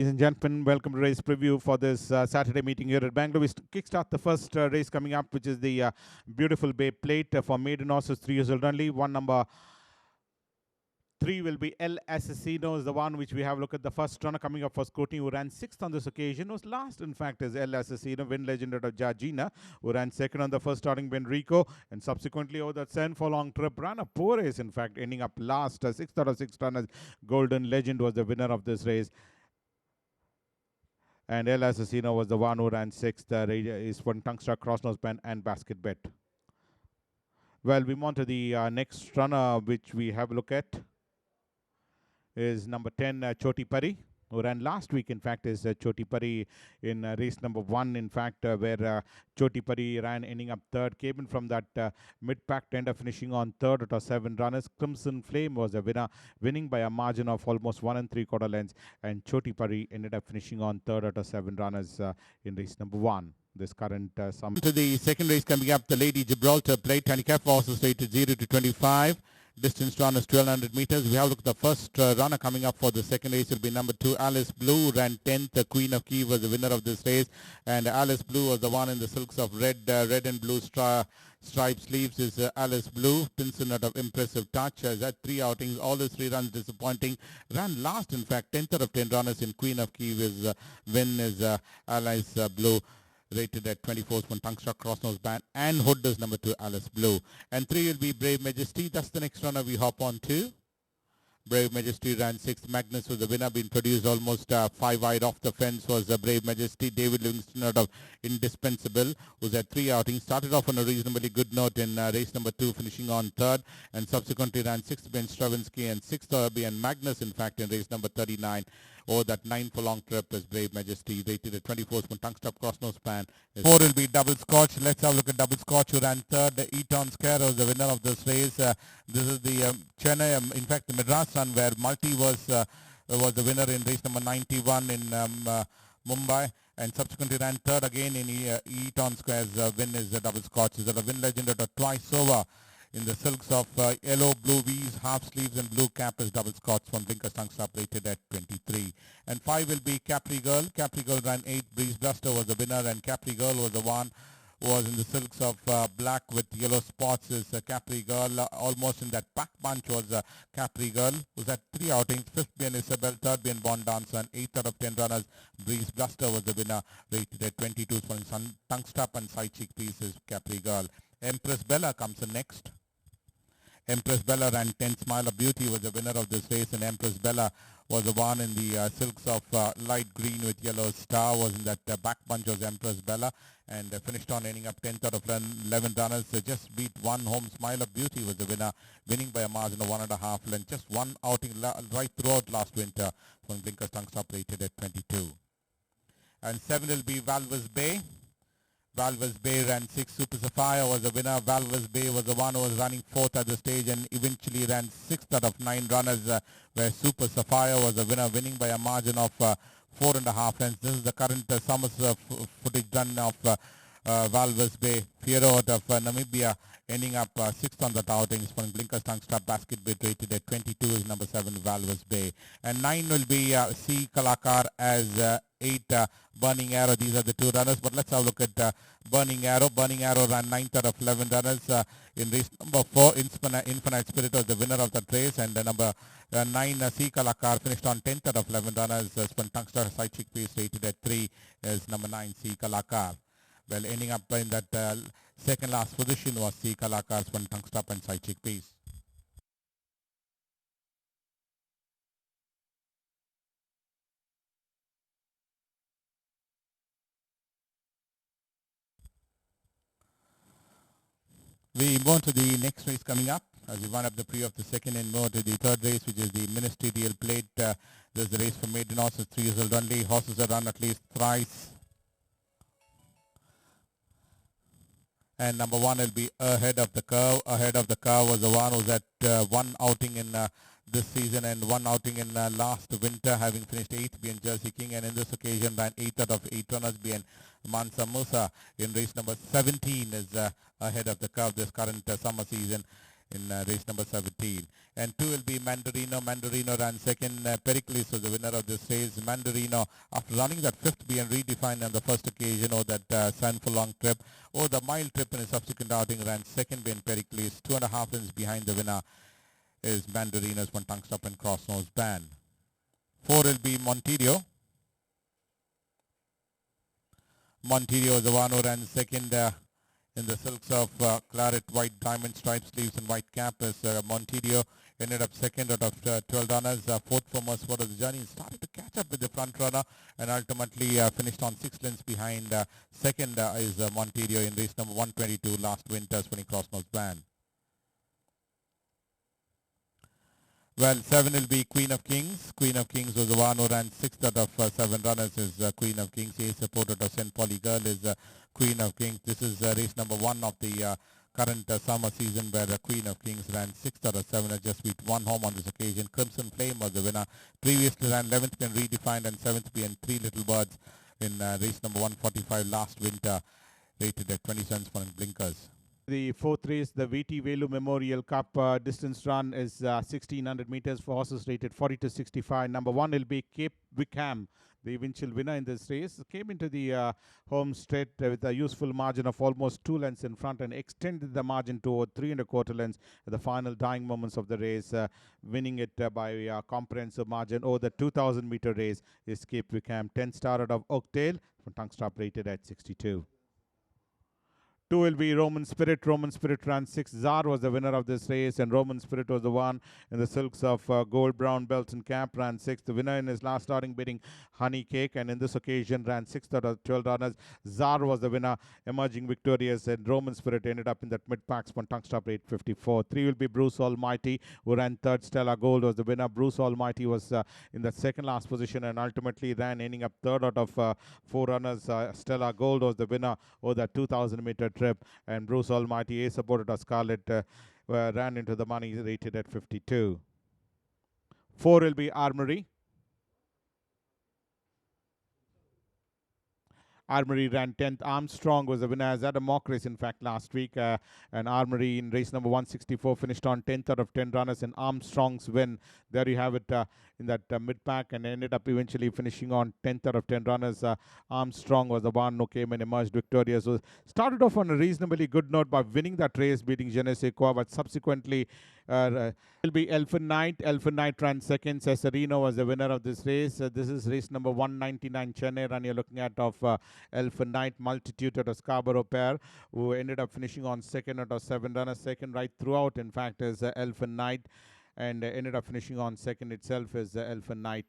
Ladies and gentlemen, welcome to race preview for this Saturday meeting here at Bangalore. We kickstart the first race coming up, which is the Beautiful Bay Plate for maiden horses, 3 years old only. One number 3 will be El Assassino is the one which we have a look at. The first runner coming up for scrutiny, who ran 6th on this occasion. Was last, in fact, is El Assassino, win legend out of Georgina, who ran 2nd on the first starting Ben Rico, and subsequently over that 7 furlong trip ran a poor race, in fact, ending up last. 6th out of 6 runners. Golden Legend was the winner of this race. And El Assassino was the one who ran 6th. Is one Tungster, Crossnose Pen, and Basket Bet. Well, we move on to the next runner, which we have a look at, is number 10, Choti Pari, who ran last week. In fact, is Choti Pari in race number 1, in fact, where Choti Pari ran, ending up 3rd. Came in from that mid-pack tender, finishing on 3rd out of 7 runners. Crimson Flame was the winner, winning by a margin of almost 1 3/4 lengths. And Choti Pari ended up finishing on 3rd out of 7 runners in race number 1. This current sum. To the second race coming up, the Lady Gibraltar Plate. Handicap horses rated 0 to 25. Distance run is 1200 meters. We have a look at the first runner coming up for the second race. Will be number 2, Alice Blue. Ran 10th. The Queen of Key was the winner of this race. And Alice Blue was the one in the silks of red and blue striped sleeves. Is Alice Blue. Pinson out of Impressive Touch. Has had 3 outings. All the 3 runs disappointing. Ran last, in fact, 10th out of 10 runners in Queen of Key. Win is Alice Blue, rated at 24 from Tungster, Crossnose Band, and Hood is number 2, Alice Blue. And 3 will be Brave Majesty. That's the next runner we hop on to. Brave Majesty ran 6th. Magnus was the winner, being produced almost 5 wide off the fence was Brave Majesty. David Livingston out of Indispensable, who's had 3 outings. Started off on a reasonably good note in race number 2, finishing on 3rd, and subsequently ran 6th Ben Stravinsky and 6th Irby and Magnus, in fact, in race number 39. Or that 9 furlong trip is Brave Majesty, rated at 24 from Tungster, Crossnose Span. 4 will be Double Scotch. Let's have a look at Double Scotch, who ran 3rd. The Eton Scare was the winner of this race. This is the Chennai, in fact, the Madras run, where Multi was the winner in race number 91 in Mumbai, and subsequently ran 3rd again in Eton Square's win is the Double Scotch. Is a win legend at a twice over in the silks of yellow, blue V's, half sleeves, and blue cap is Double Scotch from Blinkers Tungster, rated at 23. And 5 will be Capri Girl. Capri Girl ran 8. Breeze Blaster was the winner, and Capri Girl was the one who was in the silks of black with yellow spots. Is Capri Girl. Almost in that pack bunch was Capri Girl, who's had 3 outings. 5th being Isabel, 3rd being Bond Dancer, and 8th out of 10 runners. Breeze Blaster was the winner, rated at 22 from Tungster, and side cheek piece is Capri Girl. Empress Bella comes in next. Empress Bella ran 10. Smile of Beauty was the winner of this race, and Empress Bella was the one in the silks of light green with yellow star. Was in that back bunch was Empress Bella, and finished on ending up 10th out of 11 runners. Just beat 1 home. Smile of Beauty was the winner, winning by a margin of 1.5 length. Just one outing right throughout last winter when Blinkers Tungster, rated at 22. And 7 will be Valvis Bay. Valvis Bay ran 6. Super Sapphire was the winner. Valvis Bay was the one who was running 4th at the stage, and eventually ran 6th out of 9 runners, where Super Sapphire was the winner, winning by a margin of 4.5 lengths. This is the current summers footage done of Valvis Bay. Fiero out of Namibia, ending up 6th on that outing. From Blinkers Tungster, Basket Bet, rated at 22 is number 7, Valvis Bay. And 9 will be C. Kalakar as 8, Burning Arrow. These are the 2 runners, but let's have a look at Burning Arrow. Burning Arrow ran 9th out of 11 runners in race number 4. Infinite Spirit was the winner of that race, and number 9, C. Kalakar, finished on 10th out of 11 runners. Spun Tungster, side chick piece, rated at 3 is number 9, C. Kalakar. Well, ending up in that second last position was C. Kalakar, Spun Tungster, and side chick piece. We move on to the next race coming up, as we run up the pre of the second and move to the third race, which is the Ministerial Plate. There's the race for maiden horses, 3 years old only. Horses are run at least thrice. And number 1 will be Ahead of the Curve. Ahead of the Curve was the one who was at 1 outing in this season and 1 outing in last winter, having finished 8th being Jersey King, and in this occasion ran 8th out of 8 runners being Mansa Musa in race number 17 is Ahead of the Curve this current summer season. in race number 17. And 2 will be Mandarino. Mandarino ran second. Pericles was the winner of this race. Mandarino, after running that fifth B and redefined on the first occasion, or that San Furlong trip, or the mile trip in a subsequent outing, ran second behind Pericles. 2.5 lanes behind the winner is Mandarino's one tongue stop and cross nose band. 4 will be Montedio. Montedio is the one who ran second in the silks of claret, white diamond stripe sleeves and white cap. As Montedio ended up second out of 12 runners. Fourth for most part of the journey, started to catch up with the front runner and ultimately finished on 6 lengths behind. Second is Montedio in race number 122 last winter's winning cross nose band. Well, 7 will be Queen of Kings. Queen of Kings was the one who ran 6th out of 7 runners is Queen of Kings. A supporter of St. Pauli Girl is Queen of Kings. This is race number 1 of the current summer season where Queen of Kings ran 6th out of 7 and just beat 1 home on this occasion. Crimson Flame was the winner. Previously ran 11th being redefined and 7th being 3 Little Birds in race number 145 last winter, rated at 20 cents for blinkers. The fourth race, the Velu Memorial Cup distance run is 1600 meters for horses rated 40 to 65. Number 1 will be Cape Wickham. The eventual winner in this race came into the home straight with a useful margin of almost 2 lengths in front and extended the margin to 3.25 lengths at the final dying moments of the race, winning it by a comprehensive margin. Over the 2000 meter race is Cape Wickham. 10 star out of Oakdale, from tongue stop rated at 62. 2 will be Roman Spirit. Roman Spirit ran 6. Czar was the winner of this race, and Roman Spirit was the one in the silks of gold brown belts and cap, ran 6th. The winner in his last starting beating Honey Cake, and in this occasion ran 6th out of 12 runners. Czar was the winner, emerging victorious, and Roman Spirit ended up in that mid-pack spun tongue stop rate 54. 3 will be Bruce Almighty, who ran 3rd. Stella Gold was the winner. Bruce Almighty was in the second last position and ultimately ran, ending up 3rd out of 4 runners. Stella Gold was the winner over that 2000 meter trip, and Bruce Almighty, a supported of Scarlet, ran into the money, rated at 52. 4 will be Armory. Armory ran 10th. Armstrong was the winner, as had a mock race, in fact, last week. And Armory in race number 164 finished on 10th out of 10 runners, and Armstrong's win. There you have it in that mid-pack, and ended up eventually finishing on 10th out of 10 runners. Armstrong was the one who came and emerged victorious. So started off on a reasonably good note by winning that race, beating Je ne sais quoi, but subsequently will be Elfin Knight. Elfin Knight ran second. Cesarino was the winner of this race. This is race number 199 Chennai run you're looking at of Elfin Knight, Multitude out of Scarborough pair, who ended up finishing on second out of 7 runners. Second right throughout, in fact, is Elfin Knight, and ended up finishing on second itself is Elfin Knight.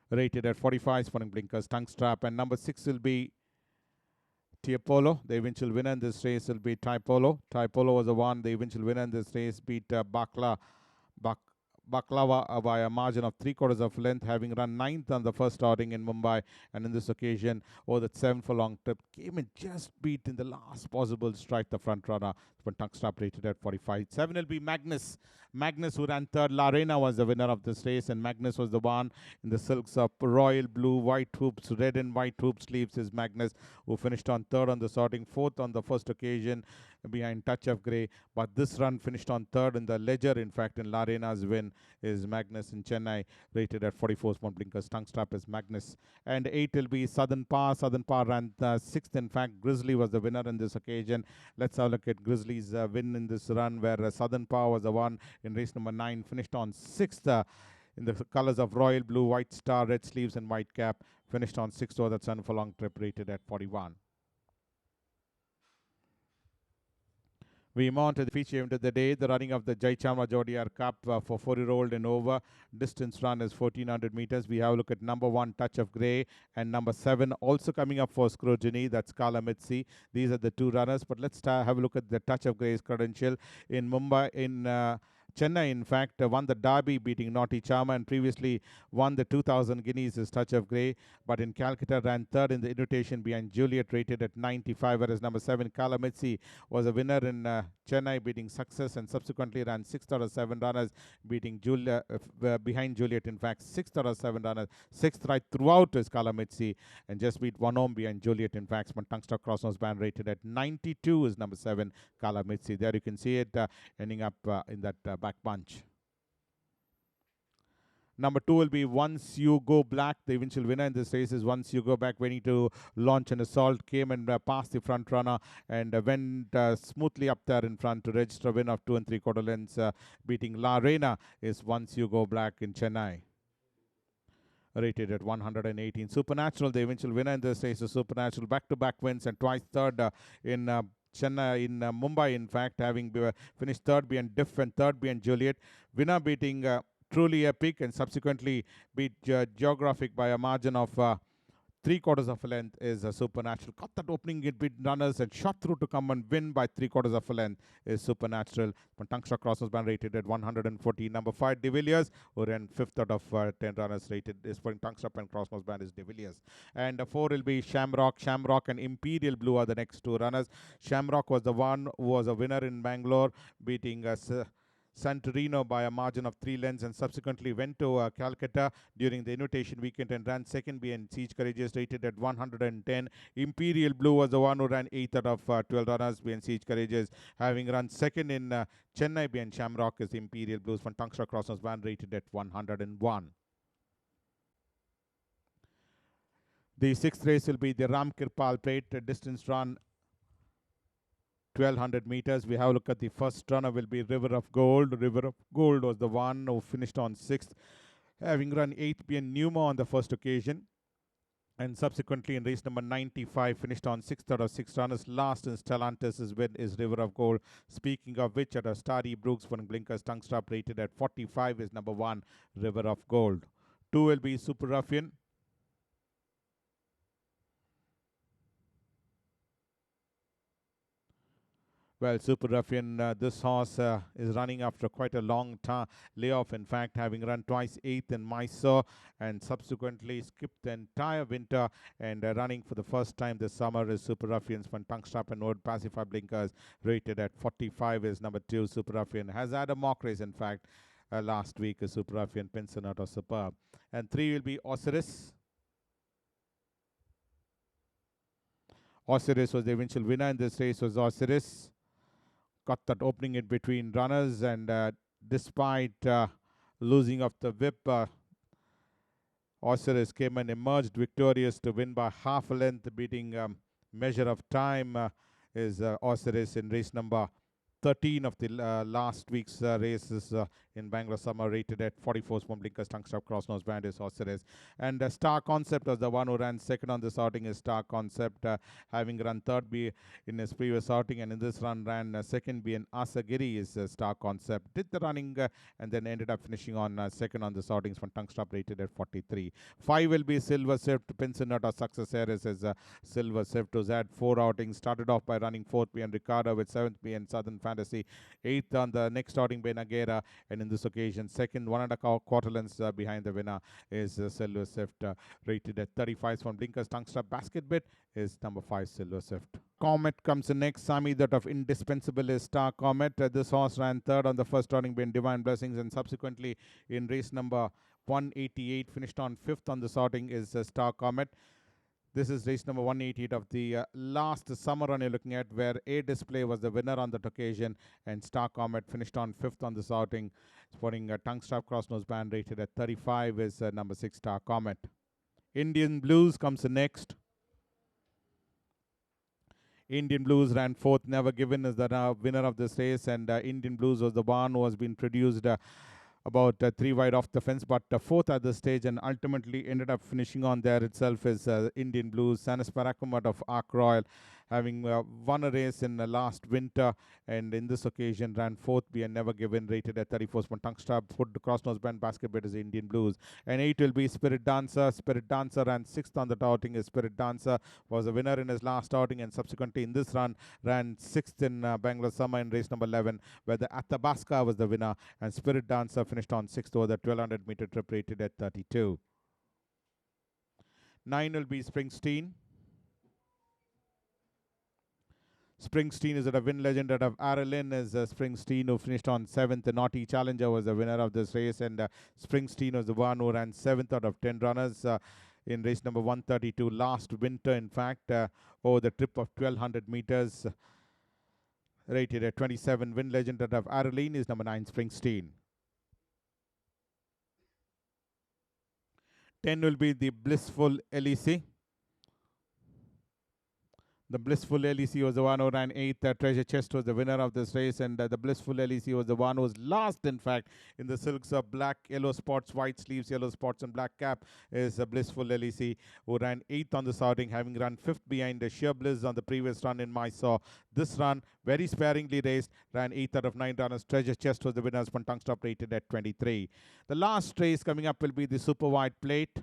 Rated at 45, spawning blinkers, tongue strap, and number 6 will be Tiapolo. The eventual winner in this race will be Typolo. Typolo was the one. The eventual winner in this race beat Baklava by a margin of 3/4 of length, having run 9th on the first outing in Mumbai, and in this occasion, over that 7 furlong trip, came and just beat in the last possible strike the front runner. But tongue strap rated at 45. 7 will be Magnus. Magnus, who ran 3rd. Larena was the winner of this race, and Magnus was the one in the silks of royal blue, white hoops, red and white hoop sleeves is Magnus, who finished on 3rd on the sorting, 4th on the first occasion behind Touch of Grey. But this run finished on 3rd in the ledger, in fact, in Larena's win is Magnus in Chennai, rated at 44 small blinkers. Tongue strap is Magnus. And 8 will be Southern Power. Southern Power ran 6th. In fact, Grizzly was the winner in this occasion. Let's have a look at Grizzly's win in this run, where Southern Power was the one in race number 9, finished on 6th in the colors of royal blue, white star, red sleeves, and white cap. Finished on 6th over that 7 furlong trip, rated at 41. We mount to the feature event of the day, the running of the Jayachamaraja Wadiyar Cup for 4-year-old and over. Distance run is 1400 meters. We have a look at number 1, Touch of Grey, and number 7 also coming up for scrutiny. That's Kala Mitsi. These are the 2 runners. But let's have a look at the Touch of Grey's credential in Mumbai, in Chennai, in fact, won the Derby, beating Naughty Charmer, and previously won the 2000 Guineas as Touch of Grey. But in Calcutta, ran 3rd in the invitation behind Juliet, rated at 95, whereas number 7, Kalamitsi, was a winner in Chennai, beating Success, and subsequently ran 6 out of 7 runners, beating behind Juliet. In fact, 6 out of 7 runners, 6th right throughout is Kalamitsi, and just beat 1 home behind Juliet. In fact, Tungster Crossnose band rated at 92 is number 7 Kalamitsi. There you can see it ending up in that back bunch. Number 2 will be Once You Go Black. The eventual winner in this race is Once You Go Back. Waiting to launch an assault, came and passed the front runner and went smoothly up there in front to register a win of 2 3/4 lengths, beating La Reina is Once You Go Black in Chennai. Rated at 118. Supernatural, the eventual winner in this race is Supernatural. Back-to-back wins and twice third in Chennai, in Mumbai, in fact, having finished third behind Diff and third behind Juliet. Winner beating Truly Epic and subsequently beat Geographic by a margin of 3/4 of a length is Supernatural. Got that opening, it beat runners and shot through to come and win by 3/4 of a length is Supernatural. Tungster Crossnose band rated at 140. Number 5, De Villiers, who ran 5th out of 10 runners rated is for Tungster and Crossnose band is De Villiers. And 4 will be Shamrock. Shamrock and Imperial Blue are the next 2 runners. Shamrock was the one who was a winner in Bangalore, beating Santorino by a margin of 3 lengths, and subsequently went to Calcutta during the invitation weekend and ran second behind Siege Courageous, rated at 110. Imperial Blue was the one who ran 8th out of 12 runners behind Siege Courageous, having run second in Chennai behind Shamrock is Imperial Blues from Tungster Crossnose band rated at 101. The 6th race will be the Ramkirpal Plate distance run, 1200 meters. We have a look at the first runner will be River of Gold. River of Gold was the one who finished on 6th, having run 8th behind Numa on the first occasion. And subsequently in race number 95, finished on 6th out of 6 runners. Last in Stellantis' win is River of Gold. Speaking of which, at a Starry Brooks for Blinkers Tungster rated at 45 is number 1, River of Gold. 2 will be Super Ruffian. Well, Super Ruffian, this horse is running after quite a long layoff. In fact, having run twice 8th in Mysore and subsequently skipped the entire winter and running for the first time this summer is Super Ruffian's from Tungstrap and Wood Pacify Blinkers, rated at 45 is number 2, Super Ruffian. Has had a mock race, in fact, last week is Super Ruffian, Pinsonata Superb. And 3 will be Osiris. Osiris was the eventual winner in this race was Osiris. Got that opening in between runners, and despite losing of the whip, Osiris came and emerged victorious to win by half a length, beating Measure of Time is Osiris in race number 13 of the last week's races in Bangalore Summer, rated at 44 from Blinkers Tungster Crossnose band is Osiris. And Star Concept was the one who ran second on this outing is Star Concept, having run third B in his previous outing, and in this run ran second B in Asagiri is Star Concept. Did the running and then ended up finishing on second on this outings from Tungster rated at 43. 5 will be Silver Swift. Pinsonata Success Aires is Silver Swift, who's had 4 outings. Started off by running 4th B and Ricardo with 7th B and Southern Fantasy, 8th on the next outing by Nagera, and in this occasion second 1 1/4 lengths behind the winner is Silver Swift, rated at 35 from Blinkers Tungster. Basket Bit is number 5, Silver Swift. Comet comes in next. Sami, that of indispensable is Star Comet. This horse ran third on the first outing by Divine Blessings, and subsequently in race number 188 finished on 5th on this outing is Star Comet. This is race number 188 of the last summer run you're looking at, where A Display was the winner on that occasion, and Star Comet finished on 5th on this outing. Sporting a tongue strap crossnose band rated at 35 is number 6, Star Comet. Indian Blues comes next. Indian Blues ran 4th. Never Given is the winner of this race, and Indian Blues was the one who has been produced about 3 wide off the fence, but 4th at the stage, and ultimately ended up finishing on there itself is Indian Blues. Sanis Parakumat of Ark Royal, having won a race in last winter, and in this occasion ran 4th B and Never Given, rated at 34. Tongue strap, foot, crossnose band, basket bit is Indian Blues. And 8 will be Spirit Dancer. Spirit Dancer ran 6th on that outing. Spirit Dancer was a winner in his last outing, and subsequently in this run ran 6th in Bangalore Summer in race number 11, where the Athabasca was the winner, and Spirit Dancer finished on 6th over the 1200 meter trip, rated at 32. 9 will be Springsteen. Springsteen is at a win legend out of Aralin is Springsteen, who finished on 7th. The Naughty Challenger was the winner of this race, and Springsteen was the one who ran 7th out of 10 runners in race number 132 last winter, in fact, over the trip of 1200 meters. Rated at 27, win legend out of Aralin is number 9, Springsteen. 10 will be the Blissful LEC. The Blissful LEC was the one who ran 8th. Treasure Chest was the winner of this race, and the Blissful LEC was the one who was last, in fact, in the silks of black, yellow spots, white sleeves, yellow spots, and black cap is the Blissful LEC, who ran 8th on this outing, having run 5th behind the Sheer Bliss on the previous run in Mysore. This run, very sparingly raced, ran 8th out of 9 runners. Treasure Chest was the winner, one tongue stop rated at 23. The last race coming up will be the Supervite Plate.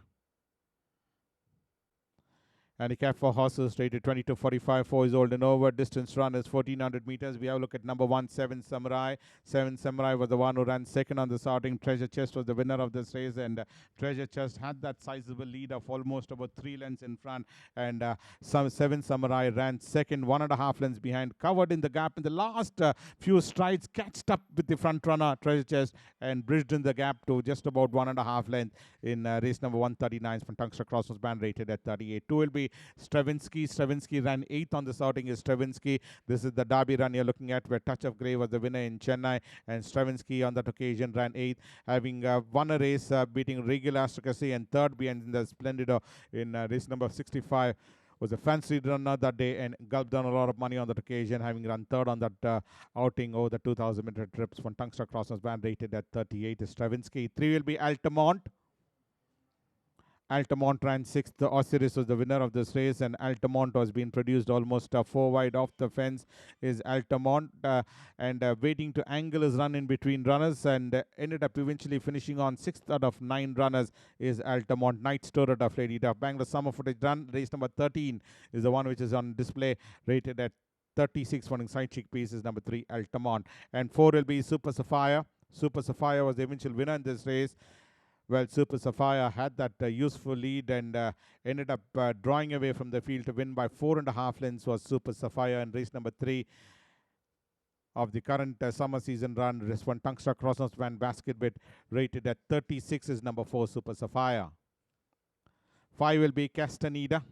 Handicap for horses rated 22.45, 4 years old and over. Distance run is 1400 meters. We have a look at number 1, 7 Samurai. 7 Samurai was the one who ran second on this outing. Treasure Chest was the winner of this race, and Treasure Chest had that sizable lead of almost about 3 lengths in front. And 7 Samurai ran second, 1.5 lengths behind, covered in the gap in the last few strides, catched up with the front runner, Treasure Chest, and bridged in the gap to just about 1.5 lengths in race number 139. Tungster Crossroads band rated at 38. 2 will be Stravinsky. Stravinsky ran 8th on this outing is Stravinsky. This is the Derby run you're looking at, where Touch of Grey was the winner in Chennai, and Stravinsky on that occasion ran 8th, having won a race beating Regular Astrocracy, and third behind the Splendido in race number 65. Was a fancy runner that day and gulped down a lot of money on that occasion, having run third on that outing over the 2,000-meter trips. From Tungster Crossroads band rated at 38 is Stravinsky. 3 will be Altamont. Altamont ran 6th. The Osiris was the winner of this race, and Altamont was being produced almost 4 wide off the fence is Altamont, and waiting to angle his run in between runners, and ended up eventually finishing on 6th out of 9 runners is Altamont. Night Store out of Lady Duff. Bangalore Summer Footage run, race number 13 is the one which is on display, rated at 36. Running side chick piece is number 3, Altamont. And 4 will be Super Sapphire. Super Sapphire was the eventual winner in this race. Well, Super Sapphire had that useful lead and ended up drawing away from the field to win by 4.5 lengths was Super Sapphire in race number 3 of the current summer season run. This one, Tungster Crossroads band basket bit rated at 36 is number 4, Super Sapphire. 5 will be Castaneda.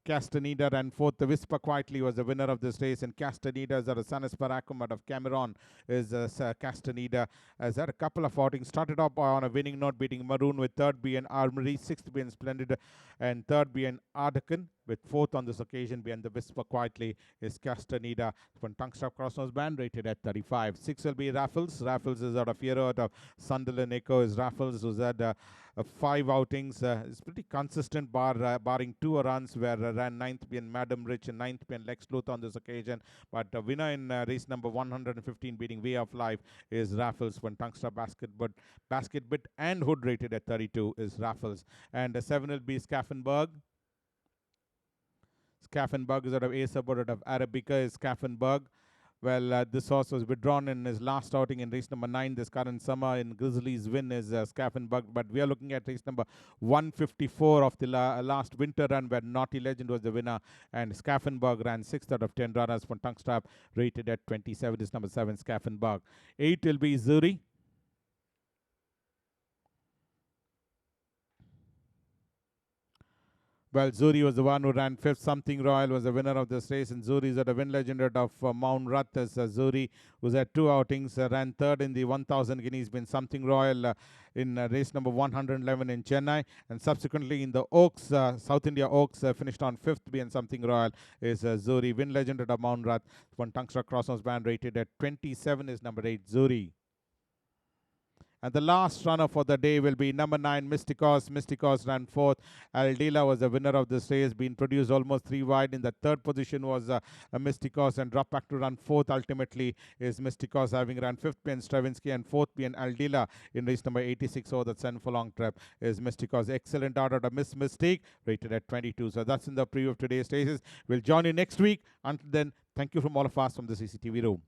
Castaneda ran 4th. The Whisper Quietly was the winner of this race, and Castaneda is at a Sanis Parakum out of Cameron is Castaneda has had a couple of outings. Started off on a winning note, beating Maroon with 3rd being Armory, 6th being Splendid, and 3rd being Ardecan, with 4th on this occasion behind the Whisper Quietly is Castaneda. From Tungster Crossroads band rated at 35. 6 will be Raffles. Raffles is out of here, out of Sunderland Echo is Raffles, who's had 5 outings. It's pretty consistent, barring 2 runs where ran 9th being Madam Rich and 9th being Lex Luthor on this occasion. But the winner in race number 115 beating Way of Life is Raffles. When Tungster Basket Bit and Hood rated at 32 is Raffles. And 7 will be Scaffenberg. Scaffenberg is out of Ace Abode, out of Arabica is Scaffenberg. Well, this horse was withdrawn in his last outing in race number 9 this current summer. In Grizzlies win is Scaffenberg, but we are looking at race number 154 of the last winter run, where Naughty Legend was the winner, and Scaffenberg ran 6th out of 10 runners. For Tungster rated at 27 is number 7, Scaffenberg. 8 will be Zuri. Well, Zuri was the one who ran 5th. Something Royal was the winner of this race, and Zuri is at a win legend of Mount Rath as Zuri, who's had 2 outings, ran 3rd in the 1,000 guineas, been Something Royal in race number 111 in Chennai, and subsequently in the Oaks, South India Oaks, finished on 5th, being Something Royal is Zuri. Win legend of Mount Rath. One Tungster Crossroads band rated at 27 is number 8, Zuri. And the last runner for the day will be number 9, Mysticos. Mysticos ran 4th. Aldila was the winner of this race, being produced almost 3 wide. In the 3rd position was Mysticos, and dropped back to run 4th ultimately is Mysticos, having run 5th being Stravinsky and 4th being Aldila in race number 86 over the 7 furlong trip is Mysticos. Excellent out of Miss Mystique, rated at 22. So that's in the preview of today's races. We'll join you next week. Until then, thank you from all of us from the CCTV room.